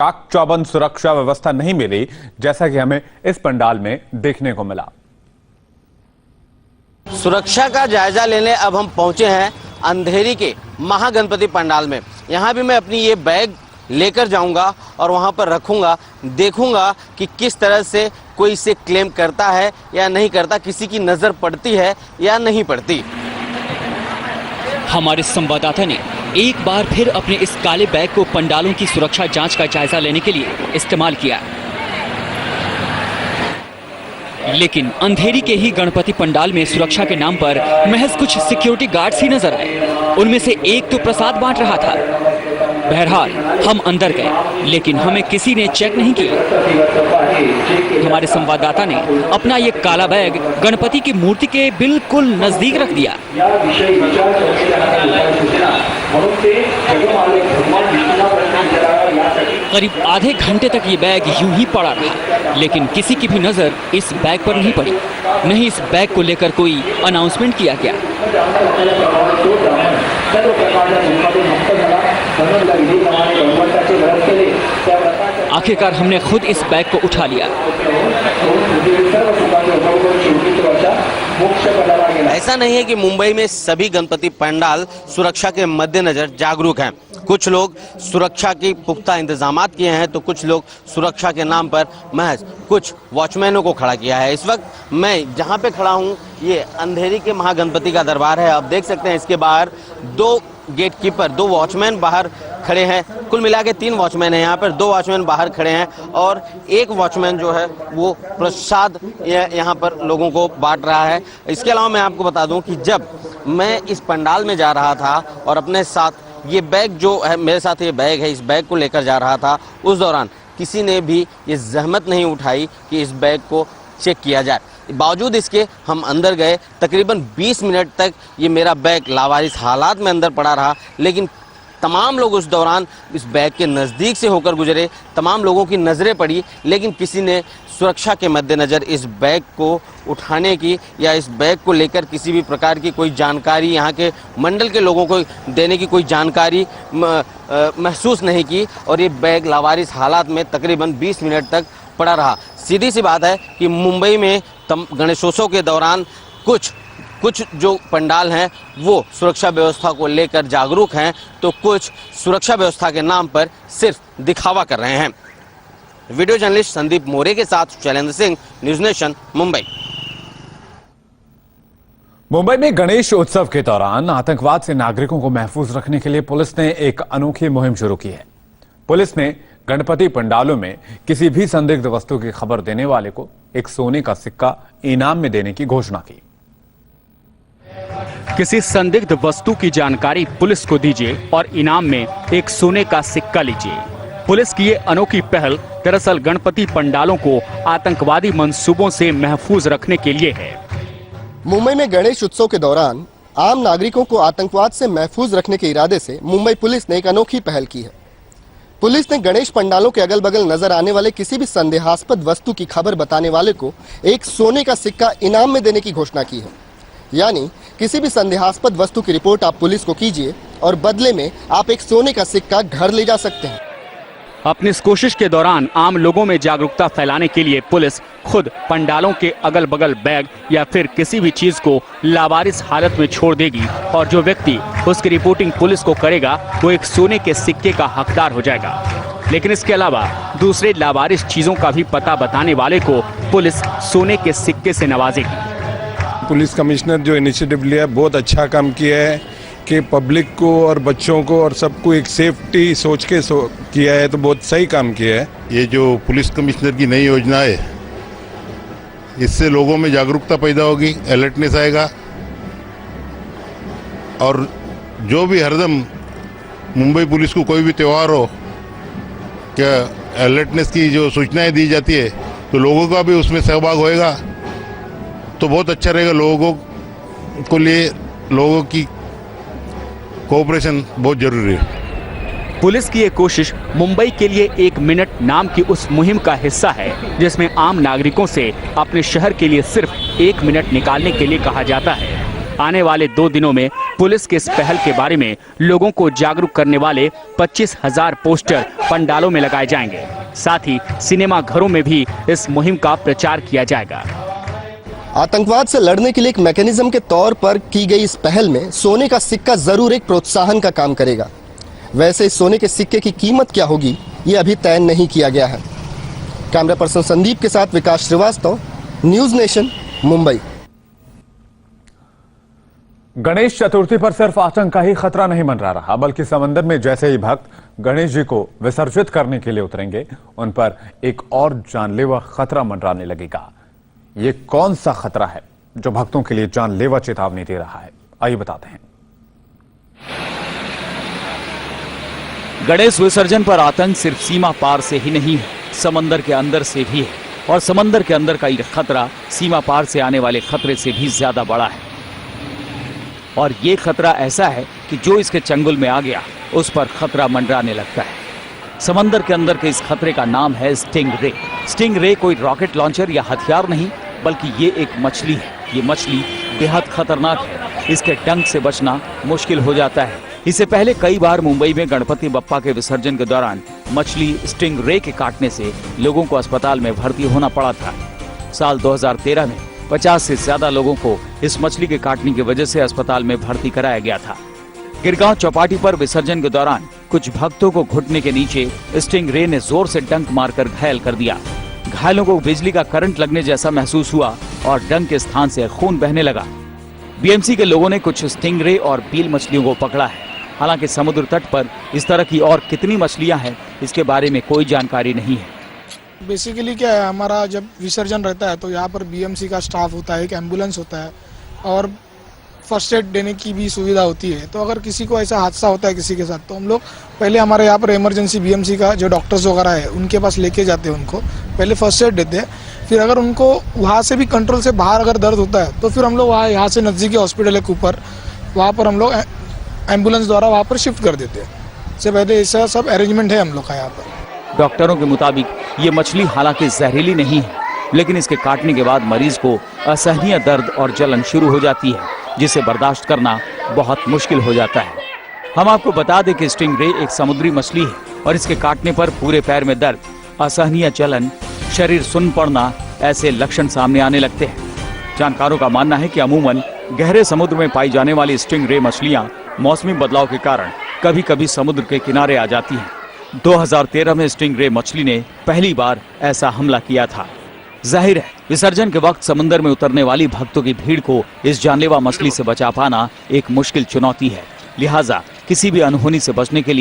चाक चौबंद सुरक्षा व्यवस्था नहीं मिली, जैसा कि हमें इस पंडाल में देखने को मिला। सुरक्षा का जायजा लेने अब हम पहुंचे हैं अंधेरी के महागणपति पंडाल में। यहाँ भी मैं अपनी ये बैग लेकर जाऊंगा और वहाँ पर रखूंगा, देखूंगा कि किस तरह से कोई इसे क्लेम करता है या नहीं करता, किसी की नजर पड़ती है या नहीं पड़ती। हमारे संवाददाता ने एक बार फिर अपने इस काले बैग को पंडालों की सुरक्षा जांच का जायजा लेने के लिए इस्तेमाल किया, लेकिन अंधेरी के ही गणपति पंडाल में सुरक्षा के नाम पर महज कुछ सिक्योरिटी गार्ड्स ही नजर आए। उनमें से एक तो प्रसाद बांट रहा था। बहरहाल हम अंदर गए, लेकिन हमें किसी ने चेक नहीं किया। हमारे संवाददाता ने अपना ये काला बैग गणपति की मूर्ति के बिल्कुल नजदीक रख दिया। करीब आधे घंटे तक ये बैग यूं ही पड़ा रहा, लेकिन किसी की भी नजर इस बैग पर नहीं पड़ी। नहीं इस बैग को लेकर कोई अनाउंसमेंट किया गया। आखिरकार हमने खुद इस बैग को उठा लिया। ऐसा नहीं है कि मुंबई में सभी गणपति पंडाल सुरक्षा के मद्देनजर जागरूक हैं। कुछ लोग सुरक्षा की पुख्ता इंतजामात किए हैं, तो कुछ लोग सुरक्षा के नाम पर महज कुछ वॉचमैनों को खड़ा किया है। इस वक्त मैं जहां पे खड़ा हूं, ये अंधेरी के महागणपति का दरबार है। आप देख सकते हैं इसके बाहर दो गेटकीपर, दो वॉचमैन बाहर खड़े हैं। कुल मिला के 3 वॉचमैन हैं यहाँ पर। 2 वॉचमैन बाहर खड़े हैं और एक वॉचमैन जो है वो प्रसाद यहाँ पर लोगों को बांट रहा है। इसके अलावा मैं आपको बता दूं कि जब मैं इस पंडाल में जा रहा था और अपने साथ ये बैग जो है, मेरे साथ ये बैग है, इस बैग को लेकर जा रहा था, उस दौरान किसी ने भी ये जहमत नहीं उठाई कि इस बैग को चेक किया जाए। बावजूद इसके हम अंदर गए। तकरीबन 20 मिनट तक ये मेरा बैग लावारिस हालात में अंदर पड़ा रहा, लेकिन तमाम लोग उस दौरान इस बैग के नज़दीक से होकर गुजरे। तमाम लोगों की नज़रें पड़ी, लेकिन किसी ने सुरक्षा के मद्देनज़र इस बैग को उठाने की या इस बैग को लेकर किसी भी प्रकार की कोई जानकारी यहाँ के मंडल के लोगों को देने की कोई जानकारी महसूस नहीं की और ये बैग लावारिस हालात में तकरीबन 20 मिनट तक पड़ा रहा। सीधी सी बात है कि मुंबई में गणेशोत्सव के दौरान कुछ जो पंडाल हैं वो सुरक्षा व्यवस्था को लेकर जागरूक हैं, तो कुछ सुरक्षा व्यवस्था के नाम पर सिर्फ दिखावा कर रहे हैं। वीडियो जर्नलिस्ट संदीप मोरे के साथ शैलेंद्र सिंह, न्यूज नेशन, मुंबई। मुंबई में गणेश उत्सव के दौरान आतंकवाद से नागरिकों को महफूज रखने के लिए पुलिस ने एक अनोखी मुहिम शुरू की है। पुलिस ने गणपति पंडालों में किसी भी संदिग्ध वस्तु की खबर देने वाले को एक सोने का सिक्का इनाम में देने की घोषणा की। किसी संदिग्ध वस्तु की जानकारी पुलिस को दीजिए और इनाम में एक सोने का सिक्का लीजिए। पुलिस की ये अनोखी पहल दरअसल गणपति पंडालों को आतंकवादी मंसूबों से महफूज रखने के लिए है। मुंबई में गणेश उत्सव के दौरान आम नागरिकों को आतंकवाद से महफूज रखने के इरादे से मुंबई पुलिस ने एक अनोखी पहल की है। पुलिस ने गणेश पंडालों के अगल बगल नजर आने वाले किसी भी संदेहास्पद वस्तु की खबर बताने वाले को एक सोने का सिक्का इनाम में देने की घोषणा की है। यानी किसी भी संदेहास्पद वस्तु की रिपोर्ट आप पुलिस को कीजिए और बदले में आप एक सोने का सिक्का घर ले जा सकते हैं। अपनी इस कोशिश के दौरान आम लोगों में जागरूकता फैलाने के लिए पुलिस खुद पंडालों के अगल बगल बैग या फिर किसी भी चीज को लावारिस हालत में छोड़ देगी और जो व्यक्ति उसकी रिपोर्टिंग पुलिस को करेगा वो एक सोने के सिक्के का हकदार हो जाएगा। लेकिन इसके अलावा दूसरे लावारिस चीजों का भी पता बताने वाले को पुलिस सोने के सिक्के से नवाजेगी। पुलिस कमिश्नर जो इनिशिएटिव लिया बहुत अच्छा काम किया है कि पब्लिक को और बच्चों को और सबको एक सेफ्टी सोच के किया है, तो बहुत सही काम किया है। ये जो पुलिस कमिश्नर की नई योजना है, इससे लोगों में जागरूकता पैदा होगी, अलर्टनेस आएगा और जो भी हरदम मुंबई पुलिस को कोई भी त्यौहार हो, क्या अलर्टनेस की जो सूचनाएं दी जाती है, तो लोगों का भी उसमें सहभाग होएगा, तो बहुत अच्छा रहेगा। लोगों को लिए लोगों की कोऑपरेशन बहुत जरूरी है। पुलिस की ये कोशिश मुंबई के लिए 1 मिनट नाम की उस मुहिम का हिस्सा है, जिसमें आम नागरिकों से अपने शहर के लिए सिर्फ 1 मिनट निकालने के लिए कहा जाता है। आने वाले 2 दिनों में पुलिस के इस पहल के बारे में लोगों को जागरूक करने वाले 25,000 पोस्टर पंडालों में लगाए जाएंगे। साथ ही सिनेमा घरों में भी इस मुहिम का प्रचार किया जाएगा। आतंकवाद से लड़ने के लिए एक मैकेनिज्म के तौर पर की गई इस पहल में सोने का सिक्का जरूर एक प्रोत्साहन का काम करेगा। वैसे इस सोने के सिक्के की कीमत क्या होगी, ये अभी तय नहीं किया गया है। कैमरा पर्सन संदीप के साथ विकास श्रीवास्तव, न्यूज नेशन, मुंबई। गणेश चतुर्थी पर सिर्फ आतंक का ही खतरा नहीं मंडरा रहा, बल्कि समंदर में जैसे ही भक्त गणेश जी को विसर्जित करने के लिए उतरेंगे, उन पर एक और जानलेवा खतरा मंडराने लगेगा। ये कौन सा खतरा है जो भक्तों के लिए जानलेवा चेतावनी दे रहा है, आइए बताते हैं। गणेश विसर्जन पर आतंक सिर्फ सीमा पार से ही नहीं है, समंदर के अंदर से भी है। और समंदर के अंदर का ये खतरा सीमा पार से आने वाले खतरे से भी ज्यादा बड़ा है। और ये खतरा ऐसा है कि जो इसके चंगुल में आ गया उस पर खतरा मंडराने लगता है। समंदर के अंदर के इस खतरे का नाम है स्टिंग रे। स्टिंग रे कोई रॉकेट लॉन्चर या हथियार नहीं, बल्कि ये एक मछली है। ये मछली बेहद खतरनाक है, इसके डंक से बचना मुश्किल हो जाता है। इससे पहले कई बार मुंबई में गणपति बप्पा के विसर्जन के दौरान मछली स्टिंग रे के काटने से लोगों को अस्पताल में भर्ती होना पड़ा था। साल 2013 में 50 से ज्यादा लोगों को इस मछली के काटने की वजह से अस्पताल में भर्ती कराया गया था। गिरगांव चौपाटी पर विसर्जन के दौरान कुछ भक्तों को घुटने के नीचे स्टिंग रे ने जोर से डंक मारकर घायल कर दिया। घायलों को बिजली का करंट लगने जैसा महसूस हुआ और डंक के स्थान से खून बहने लगा। बीएमसी के लोगों ने कुछ स्टिंग रे और बील मछलियों को पकड़ा है। हालांकि समुद्र तट पर इस तरह की और कितनी मछलियां हैं, इसके बारे में कोई जानकारी नहीं है। बेसिकली क्या है, हमारा जब विसर्जन रहता है तो यहाँ पर बीएमसी का स्टाफ होता है, एक एम्बुलेंस होता है और फर्स्ट एड देने की भी सुविधा होती है। तो अगर किसी को ऐसा हादसा होता है किसी के साथ, तो हम लोग पहले हमारे यहाँ पर इमरजेंसी बीएमसी का जो डॉक्टर्स वगैरह है उनके पास लेके जाते हैं, उनको पहले फर्स्ट एड देते हैं। फिर अगर उनको वहाँ से भी कंट्रोल से बाहर अगर दर्द होता है तो फिर हम लोग वहाँ यहाँ से नज़दीकी हॉस्पिटल है ऊपर, वहाँ पर हम लोग एम्बुलेंस द्वारा वहाँ पर शिफ्ट कर देते हैं। इससे पहले ऐसा सब अरेंजमेंट है हम लोग का यहाँ पर। डॉक्टरों के मुताबिक ये मछली हालांकि जहरीली नहीं है, लेकिन इसके काटने के बाद मरीज को असहनीय दर्द और जलन शुरू हो जाती है, जिसे बर्दाश्त करना बहुत मुश्किल हो जाता है। हम आपको बता दें कि स्टिंग रे एक समुद्री मछली है और इसके काटने पर पूरे पैर में दर्द, असहनीय जलन, शरीर सुन्न पड़ना ऐसे लक्षण सामने आने लगते हैं। जानकारों का मानना है कि अमूमन गहरे समुद्र में पाई जाने वाली स्टिंग रे मछलियां मौसमी बदलाव के कारण कभी कभी समुद्र के किनारे आ जाती हैं। 2013 में स्टिंग रे मछली ने पहली बार ऐसा हमला किया था। जाहिर है विसर्जन के वक्त समंदर में उतरने वाली भक्तों की भीड़ को इस जानलेवा मछली से बचा पाना एक मुश्किल चुनौती है। लिहाजा किसी भी अनहोनी से बचने के लिए